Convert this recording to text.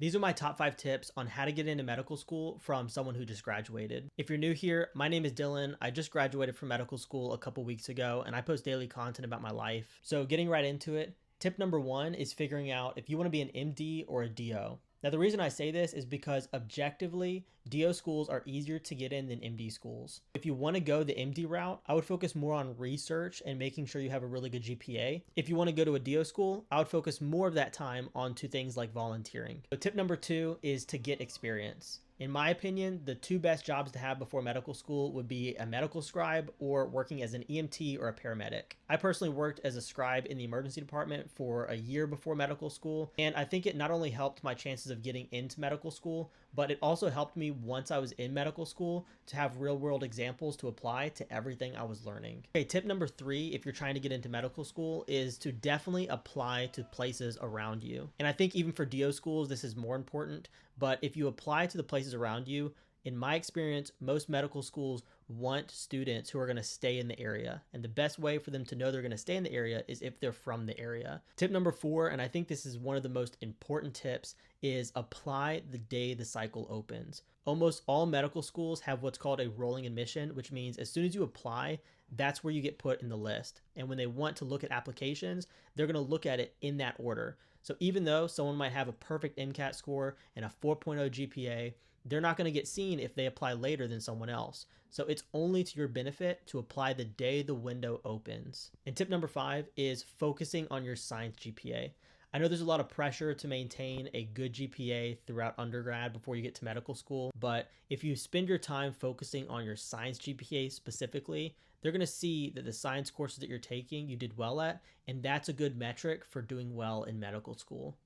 These are my top 5 tips on how to get into medical school from someone who just graduated. If you're new here, my name is Dylan. I just graduated from medical school a couple weeks ago and I post daily content about my life. So getting right into it, tip number 1 is figuring out if you want to be an MD or a DO. Now, the reason I say this is because objectively, DO schools are easier to get in than MD schools. If you want to go the MD route, I would focus more on research and making sure you have a really good GPA. If you want to go to a DO school, I would focus more of that time onto things like volunteering. So tip number 2 is to get experience. In my opinion, the 2 best jobs to have before medical school would be a medical scribe or working as an EMT or a paramedic. I personally worked as a scribe in the emergency department for a year before medical school, and I think it not only helped my chances of getting into medical school, but it also helped me once I was in medical school to have real world examples to apply to everything I was learning. Okay, tip number 3, if you're trying to get into medical school, is to definitely apply to places around you. And I think even for DO schools, this is more important, but if you apply to the places around you, in my experience, most medical schools want students who are going to stay in the area. And the best way for them to know they're going to stay in the area is if they're from the area. Tip number 4, and I think this is one of the most important tips, is apply the day the cycle opens. Almost all medical schools have what's called a rolling admission, which means as soon as you apply, that's where you get put in the list. And when they want to look at applications, they're going to look at it in that order. So even though someone might have a perfect MCAT score and a 4.0 GPA, they're not going to get seen if they apply later than someone else. So it's only to your benefit to apply the day the window opens. And tip number 5 is focusing on your science GPA. I know there's a lot of pressure to maintain a good GPA throughout undergrad before you get to medical school, but if you spend your time focusing on your science GPA specifically, they're going to see that the science courses that you're taking you did well at, and that's a good metric for doing well in medical school.